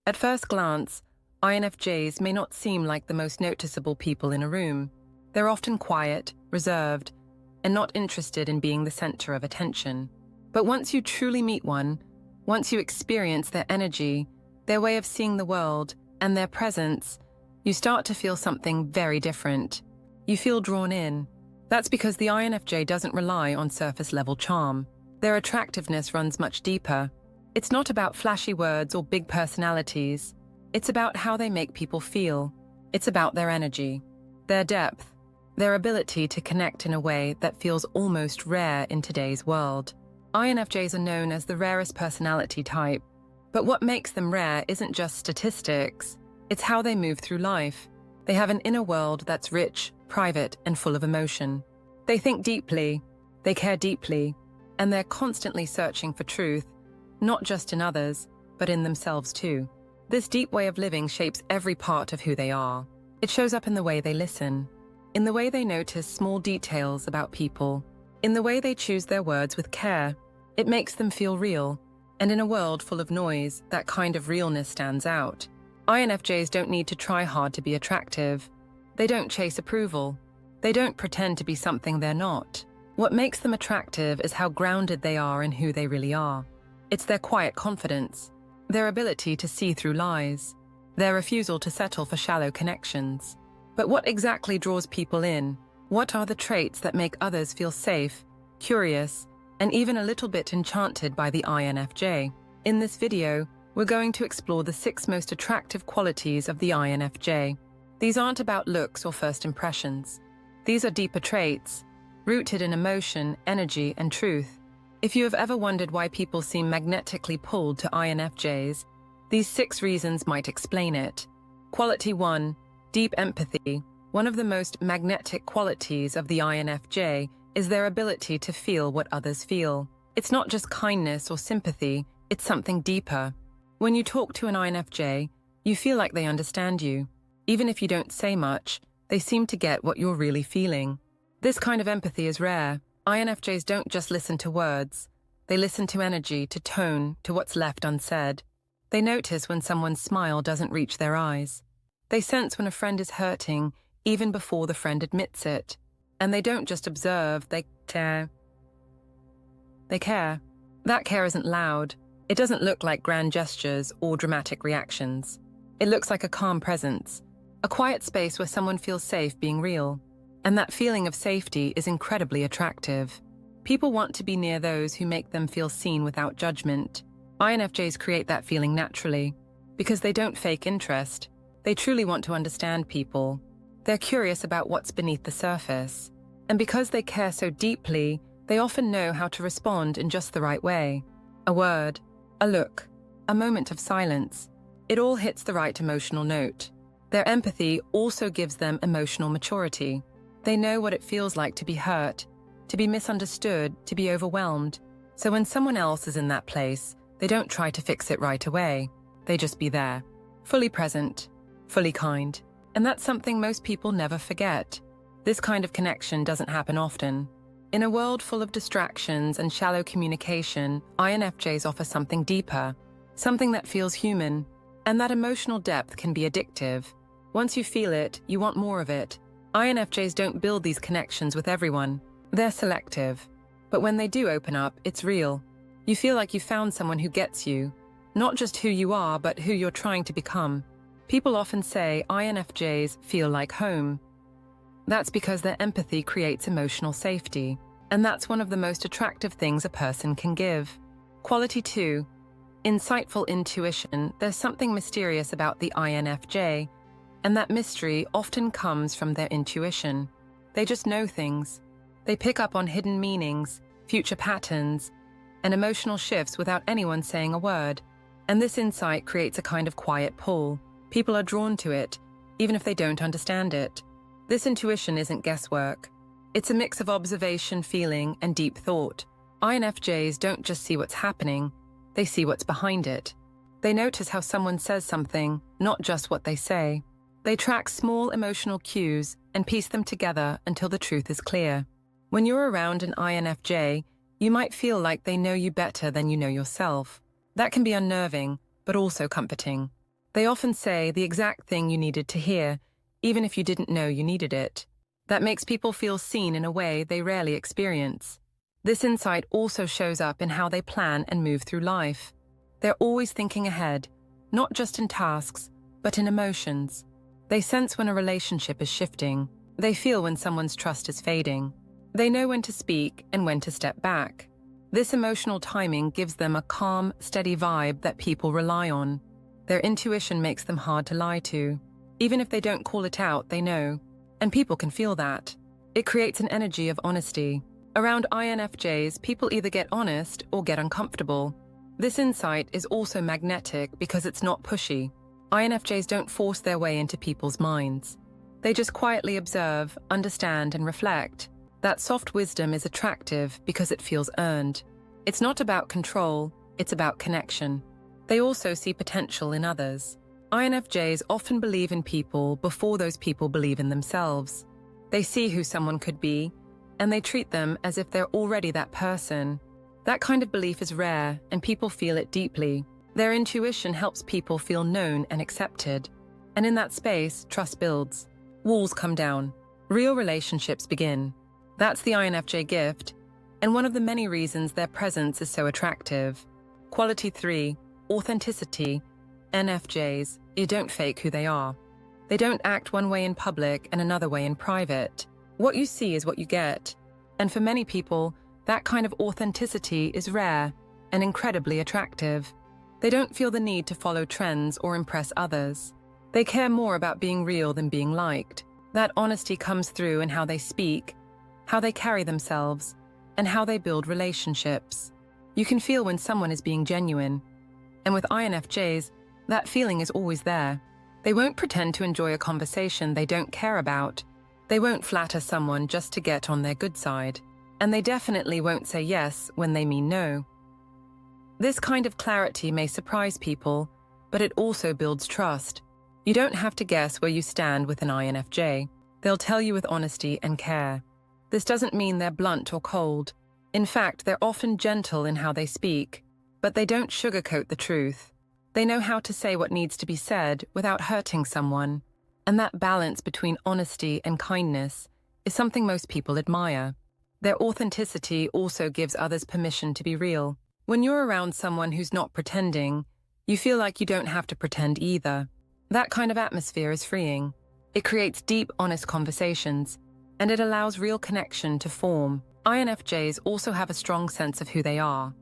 At first glance, INFJs may not seem like the most noticeable people in a room. They're often quiet, reserved, and not interested in being the center of attention. But once you truly meet one, once you experience their energy, their way of seeing the world, and their presence, you start to feel something very different. You feel drawn in. That's because the INFJ doesn't rely on surface-level charm. Their attractiveness runs much deeper. It's not about flashy words or big personalities. It's about how they make people feel. It's about their energy, their depth, their ability to connect in a way that feels almost rare in today's world. INFJs are known as the rarest personality type. But what makes them rare isn't just statistics. It's how they move through life. They have an inner world that's rich, private, and full of emotion. They think deeply, they care deeply, and they're constantly searching for truth, not just in others, but in themselves too. This deep way of living shapes every part of who they are. It shows up in the way they listen, in the way they notice small details about people, in the way they choose their words with care. It makes them feel real, and in a world full of noise, that kind of realness stands out. INFJs don't need to try hard to be attractive. They don't chase approval. They don't pretend to be something they're not. What makes them attractive is how grounded they are in who they really are. It's their quiet confidence, their ability to see through lies, their refusal to settle for shallow connections. But what exactly draws people in? What are the traits that make others feel safe, curious, and even a little bit enchanted by the INFJ? In this video, we're going to explore the 6 most attractive qualities of the INFJ. These aren't about looks or first impressions. These are deeper traits, rooted in emotion, energy, and truth. If you have ever wondered why people seem magnetically pulled to INFJs, these 6 reasons might explain it. Quality 1. Deep empathy. One of the most magnetic qualities of the INFJ is their ability to feel what others feel. It's not just kindness or sympathy, it's something deeper. When you talk to an INFJ, you feel like they understand you. Even if you don't say much, they seem to get what you're really feeling. This kind of empathy is rare. INFJs don't just listen to words. They listen to energy, to tone, to what's left unsaid. They notice when someone's smile doesn't reach their eyes. They sense when a friend is hurting, even before the friend admits it. And they don't just observe, they care. They care. That care isn't loud. It doesn't look like grand gestures or dramatic reactions. It looks like a calm presence, a quiet space where someone feels safe being real. And that feeling of safety is incredibly attractive. People want to be near those who make them feel seen without judgment. INFJs create that feeling naturally, because they don't fake interest. They truly want to understand people. They're curious about what's beneath the surface. And because they care so deeply, they often know how to respond in just the right way. A word, a look, a moment of silence. It all hits the right emotional note. Their empathy also gives them emotional maturity. They know what it feels like to be hurt, to be misunderstood, to be overwhelmed. So when someone else is in that place, they don't try to fix it right away. They just be there, fully present, fully kind. And that's something most people never forget. This kind of connection doesn't happen often. In a world full of distractions and shallow communication, INFJs offer something deeper, something that feels human. And that emotional depth can be addictive. Once you feel it, you want more of it. INFJs don't build these connections with everyone. They're selective. But when they do open up, it's real. You feel like you found someone who gets you, not just who you are, but who you're trying to become. People often say INFJs feel like home. That's because their empathy creates emotional safety. And that's one of the most attractive things a person can give. Quality 2. Insightful intuition. There's something mysterious about the INFJ, and that mystery often comes from their intuition. They just know things. They pick up on hidden meanings, future patterns, and emotional shifts without anyone saying a word. And this insight creates a kind of quiet pull. People are drawn to it, even if they don't understand it. This intuition isn't guesswork. It's a mix of observation, feeling, and deep thought. INFJs don't just see what's happening, they see what's behind it. They notice how someone says something, not just what they say. They track small emotional cues and piece them together until the truth is clear. When you're around an INFJ, you might feel like they know you better than you know yourself. That can be unnerving, but also comforting. They often say the exact thing you needed to hear, even if you didn't know you needed it. That makes people feel seen in a way they rarely experience. This insight also shows up in how they plan and move through life. They're always thinking ahead, not just in tasks, but in emotions. They sense when a relationship is shifting. They feel when someone's trust is fading. They know when to speak and when to step back. This emotional timing gives them a calm, steady vibe that people rely on. Their intuition makes them hard to lie to. Even if they don't call it out, they know. And people can feel that. It creates an energy of honesty. Around INFJs, people either get honest or get uncomfortable. This insight is also magnetic because it's not pushy. INFJs don't force their way into people's minds. They just quietly observe, understand, and reflect. That soft wisdom is attractive because it feels earned. It's not about control, it's about connection. They also see potential in others. INFJs often believe in people before those people believe in themselves. They see who someone could be, and they treat them as if they're already that person. That kind of belief is rare, and people feel it deeply. Their intuition helps people feel known and accepted. And in that space, trust builds. Walls come down. Real relationships begin. That's the INFJ gift, and one of the many reasons their presence is so attractive. Quality 3, authenticity. NFJs, you don't fake who they are. They don't act one way in public and another way in private. What you see is what you get. And for many people, that kind of authenticity is rare and incredibly attractive. They don't feel the need to follow trends or impress others. They care more about being real than being liked. That honesty comes through in how they speak, how they carry themselves, and how they build relationships. You can feel when someone is being genuine. And with INFJs, that feeling is always there. They won't pretend to enjoy a conversation they don't care about. They won't flatter someone just to get on their good side. And they definitely won't say yes when they mean no. This kind of clarity may surprise people, but it also builds trust. You don't have to guess where you stand with an INFJ. They'll tell you with honesty and care. This doesn't mean they're blunt or cold. In fact, they're often gentle in how they speak, but they don't sugarcoat the truth. They know how to say what needs to be said without hurting someone, and that balance between honesty and kindness is something most people admire. Their authenticity also gives others permission to be real. When you're around someone who's not pretending, you feel like you don't have to pretend either. That kind of atmosphere is freeing. It creates deep, honest conversations, and it allows real connection to form. INFJs also have a strong sense of who they are.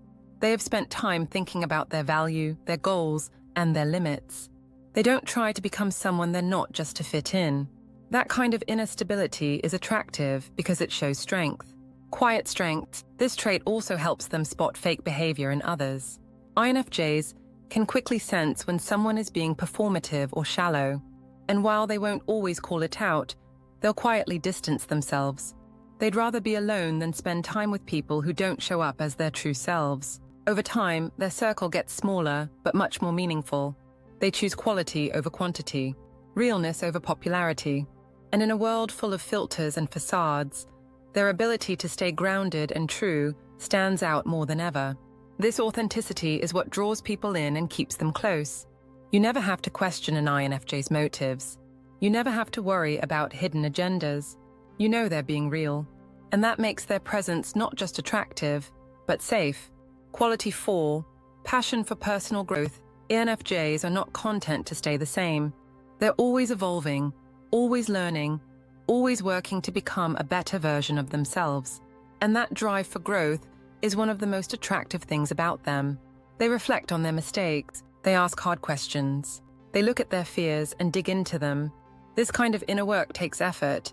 They have spent time thinking about their value, their goals, and their limits. They don't try to become someone they're not just to fit in. That kind of inner stability is attractive because it shows strength. Quiet strength. This trait also helps them spot fake behavior in others. INFJs can quickly sense when someone is being performative or shallow, and while they won't always call it out, they'll quietly distance themselves. They'd rather be alone than spend time with people who don't show up as their true selves. Over time, their circle gets smaller, but much more meaningful. They choose quality over quantity, realness over popularity. And in a world full of filters and facades, their ability to stay grounded and true stands out more than ever. This authenticity is what draws people in and keeps them close. You never have to question an INFJ's motives. You never have to worry about hidden agendas. You know they're being real. And that makes their presence not just attractive, but safe. Quality 4, passion for personal growth. INFJs are not content to stay the same. They're always evolving, always learning, always working to become a better version of themselves. And that drive for growth is one of the most attractive things about them. They reflect on their mistakes. They ask hard questions. They look at their fears and dig into them. This kind of inner work takes effort,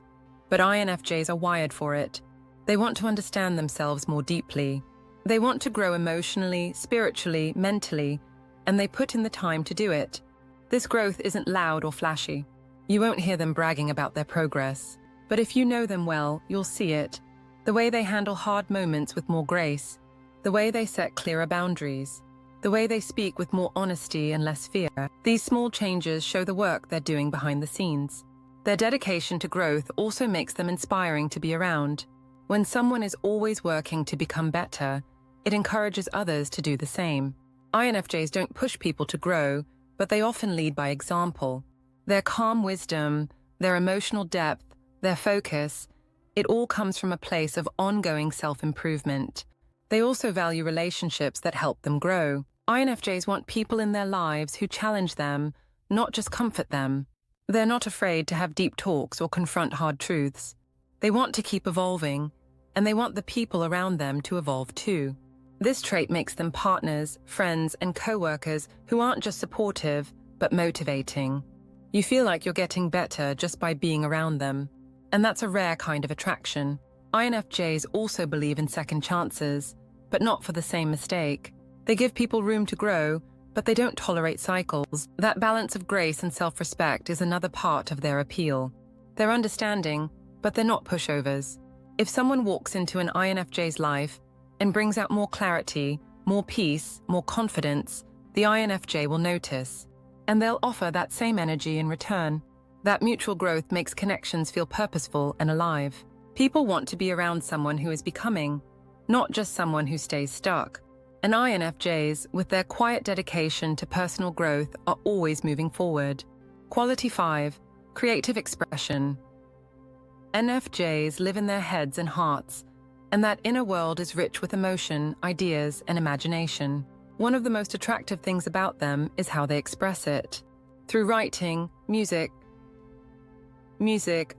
but INFJs are wired for it. They want to understand themselves more deeply. They want to grow emotionally, spiritually, mentally, and they put in the time to do it. This growth isn't loud or flashy. You won't hear them bragging about their progress. But if you know them well, you'll see it. The way they handle hard moments with more grace. The way they set clearer boundaries. The way they speak with more honesty and less fear. These small changes show the work they're doing behind the scenes. Their dedication to growth also makes them inspiring to be around. When someone is always working to become better, it encourages others to do the same. INFJs don't push people to grow, but they often lead by example. Their calm wisdom, their emotional depth, their focus, it all comes from a place of ongoing self-improvement. They also value relationships that help them grow. INFJs want people in their lives who challenge them, not just comfort them. They're not afraid to have deep talks or confront hard truths. They want to keep evolving, and they want the people around them to evolve too. This trait makes them partners, friends, and co-workers who aren't just supportive, but motivating. You feel like you're getting better just by being around them, and that's a rare kind of attraction. INFJs also believe in second chances, but not for the same mistake. They give people room to grow, but they don't tolerate cycles. That balance of grace and self-respect is another part of their appeal. They're understanding, but they're not pushovers. If someone walks into an INFJ's life and brings out more clarity, more peace, more confidence, the INFJ will notice. And they'll offer that same energy in return. That mutual growth makes connections feel purposeful and alive. People want to be around someone who is becoming, not just someone who stays stuck. And INFJs, with their quiet dedication to personal growth, are always moving forward. Quality 5, creative expression. INFJs live in their heads and hearts, and that inner world is rich with emotion, ideas, and imagination. One of the most attractive things about them is how they express it. Through writing, music,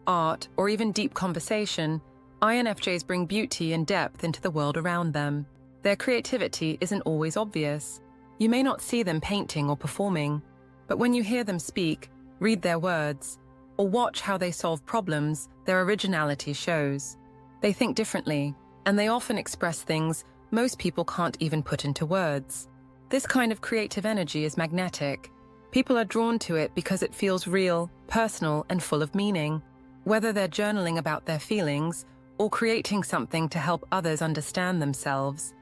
art, or even deep conversation, INFJs bring beauty and depth into the world around them. Their creativity isn't always obvious. You may not see them painting or performing, but when you hear them speak, read their words, or watch how they solve problems, their originality shows. They think differently, and they often express things most people can't even put into words. This kind of creative energy is magnetic. People are drawn to it because it feels real, personal, and full of meaning. Whether they're journaling about their feelings or creating something to help others understand themselves,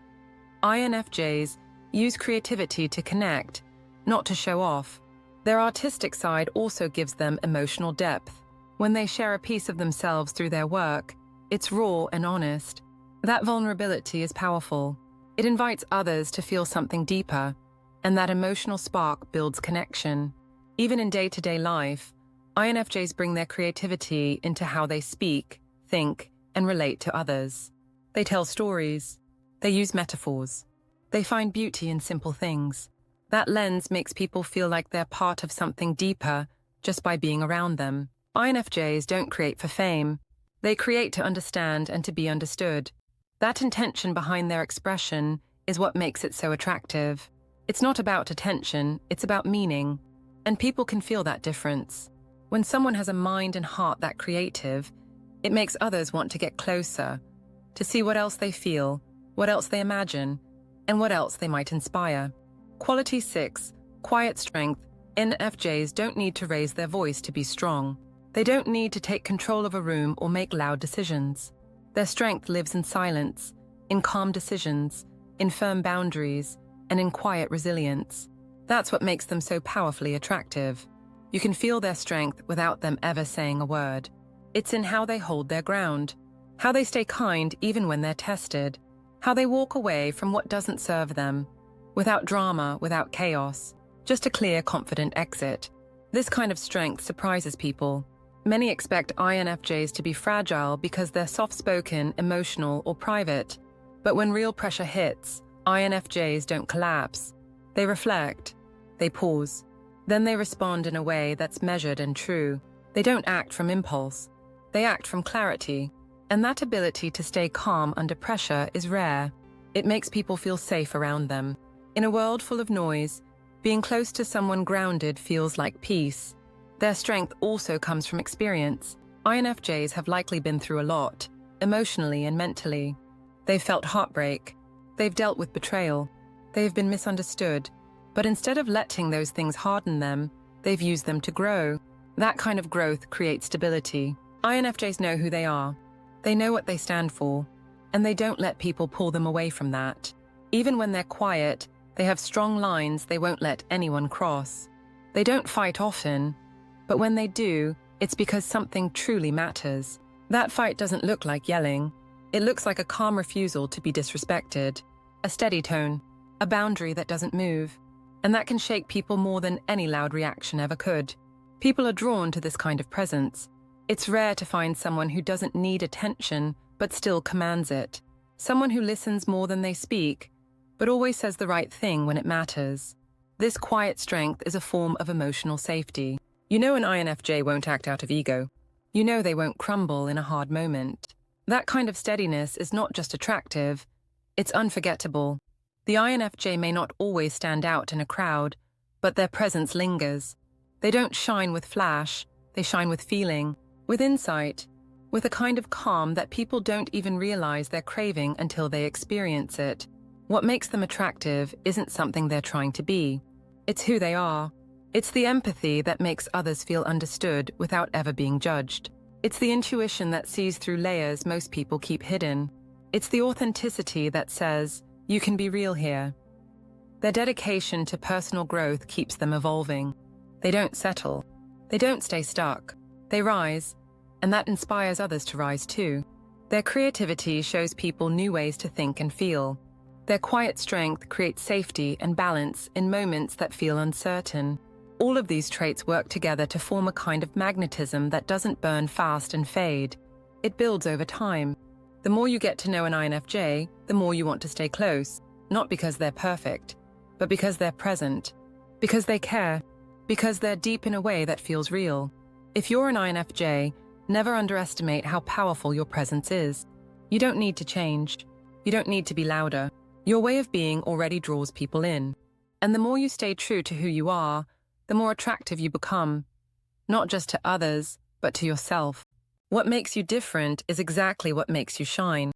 INFJs use creativity to connect, not to show off. Their artistic side also gives them emotional depth. When they share a piece of themselves through their work, it's raw and honest. That vulnerability is powerful. It invites others to feel something deeper, and that emotional spark builds connection. Even in day-to-day life, INFJs bring their creativity into how they speak, think, and relate to others. They tell stories. They use metaphors. They find beauty in simple things. That lens makes people feel like they're part of something deeper just by being around them. INFJs don't create for fame. They create to understand and to be understood. That intention behind their expression is what makes it so attractive. It's not about attention, it's about meaning. And people can feel that difference. When someone has a mind and heart that creative, it makes others want to get closer, to see what else they feel, what else they imagine, and what else they might inspire. Quality 6, quiet strength. INFJs don't need to raise their voice to be strong. They don't need to take control of a room or make loud decisions. Their strength lives in silence, in calm decisions, in firm boundaries, and in quiet resilience. That's what makes them so powerfully attractive. You can feel their strength without them ever saying a word. It's in how they hold their ground, how they stay kind even when they're tested, how they walk away from what doesn't serve them, without drama, without chaos, just a clear, confident exit. This kind of strength surprises people. Many expect INFJs to be fragile because they're soft-spoken, emotional, or private. But when real pressure hits, INFJs don't collapse. They reflect. They pause. Then they respond in a way that's measured and true. They don't act from impulse. They act from clarity. And that ability to stay calm under pressure is rare. It makes people feel safe around them. In a world full of noise, being close to someone grounded feels like peace. Their strength also comes from experience. INFJs have likely been through a lot, emotionally and mentally. They've felt heartbreak. They've dealt with betrayal. They've been misunderstood. But instead of letting those things harden them, they've used them to grow. That kind of growth creates stability. INFJs know who they are. They know what they stand for, and they don't let people pull them away from that. Even when they're quiet, they have strong lines they won't let anyone cross. They don't fight often, but when they do, it's because something truly matters. That fight doesn't look like yelling. It looks like a calm refusal to be disrespected, a steady tone, a boundary that doesn't move. and that can shake people more than any loud reaction ever could. People are drawn to this kind of presence. It's rare to find someone who doesn't need attention but still commands it. Someone who listens more than they speak, but always says the right thing when it matters. This quiet strength is a form of emotional safety. You know an INFJ won't act out of ego. You know they won't crumble in a hard moment. That kind of steadiness is not just attractive, it's unforgettable. The INFJ may not always stand out in a crowd, but their presence lingers. They don't shine with flash, they shine with feeling, with insight, with a kind of calm that people don't even realize they're craving until they experience it. What makes them attractive isn't something they're trying to be. It's who they are. It's the empathy that makes others feel understood without ever being judged. It's the intuition that sees through layers most people keep hidden. It's the authenticity that says, you can be real here. Their dedication to personal growth keeps them evolving. They don't settle. They don't stay stuck. They rise, and that inspires others to rise too. Their creativity shows people new ways to think and feel. Their quiet strength creates safety and balance in moments that feel uncertain. All of these traits work together to form a kind of magnetism that doesn't burn fast and fade. It builds over time. The more you get to know an INFJ, the more you want to stay close, not because they're perfect, but because they're present, because they care, because they're deep in a way that feels real. If you're an INFJ, never underestimate how powerful your presence is. You don't need to change. You don't need to be louder. Your way of being already draws people in. And the more you stay true to who you are, the more attractive you become, not just to others, but to yourself. What makes you different is exactly what makes you shine.